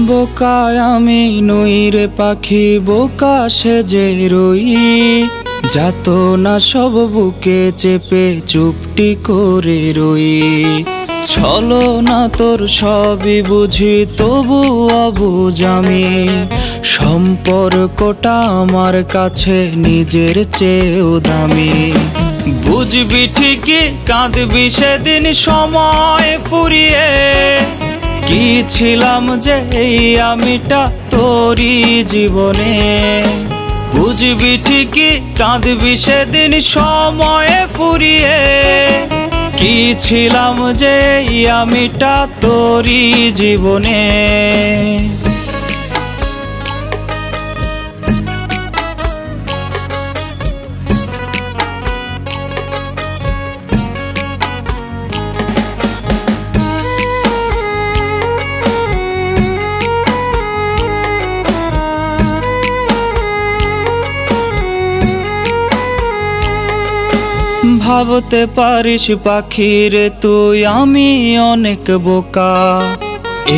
বোকায় আমি নই রে পাখি, বোকা সেজে রই। যাত না সব বুকে চেপে চুপটি করে রই। ছলো না তোর সবই বুঝি, তবু অবুঝ আমি। সম্পর্কটা আমার কাছে নিজের চেয়েও দামি। বুঝবি ঠিকই কাঁদবি সেদিন সময় ফুরিয়ে। কি ছিলাম যে এই আমিটা তোরই জীবনে। বুঝবি ঠিকই কাঁদবি সেদিন সময় ফুরিয়ে। কি ছিলাম যে এই আমিটা তোরই জীবনে। ভাবতে পারিস পাখি রে তুই আমি অনেক বোকা।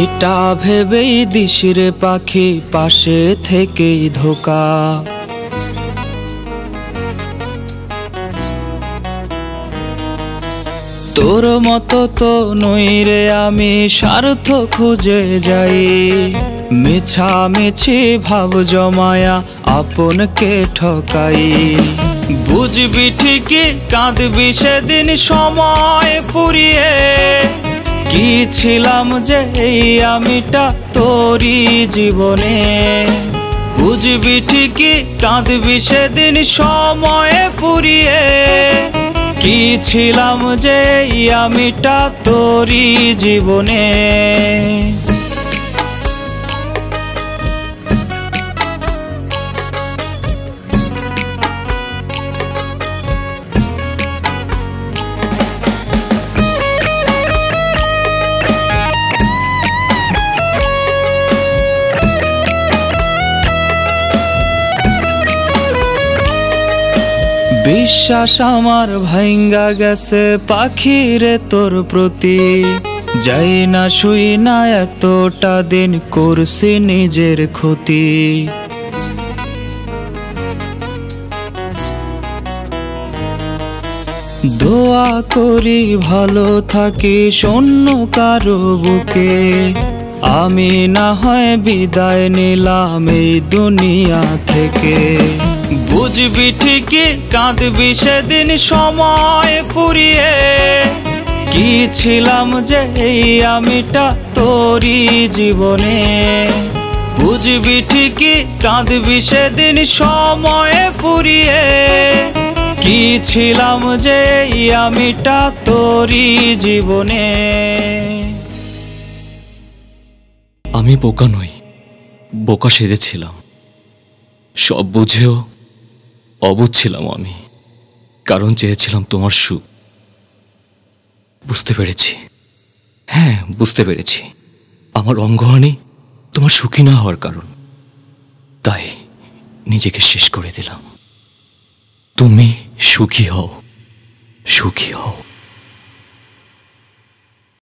এটা ভেবেই দিস রে পাখি পাশে থেকেই ধোকা। তোর মতো তো নই রে আমি, স্বার্থ খুঁজে যাই। মিছামিছি ভাব জমায়া আপনকে ঠকাই। বুঝবি ঠিকই কাঁদবি সেদিন সময় ফুরিয়ে। কি ছিলাম যে এই আমিটা তোরই জীবনে। বুঝবি ঠিকই কাঁদবি সেদিন সময় ফুরিয়ে। কি ছিলাম যে এই আমিটা তোরই জীবনে। বিশ্বাস আমার ভাঙ্গা গেছে পাখি রে তোর প্রতি। যাই না শুই না এতটা দিন করছি নিজের ক্ষতি। দোয়া করি ভালো থাকি শূন্য কারো বুকে। আমি না হয় বিদায় নিলাম এই দুনিয়া থেকে। বুঝবি ঠিকই কাঁদবি সেদিন সময় ফুরিয়ে। কি ছিলাম যে এই আমিটা তোরই জীবনে। বুঝবি ঠিকই কাঁদবি সেদিন সময় ফুরিয়ে। কি ছিলাম যে এই আমিটা তোরই জীবনে। আমি বোকা নই, বোকা সেজেছিলাম। সব বুঝেও অবুঝ ছিলাম আমি, কারণ চেয়েছিলাম তোমার সুখ। বুঝতে পেরেছি, হ্যাঁ বুঝতে পেরেছি, আমার অঙ্গহানি তোমার সুখী না হওয়ার কারণ। তাই নিজেকে শেষ করে দিলাম। তুমি সুখী হও, সুখী হও।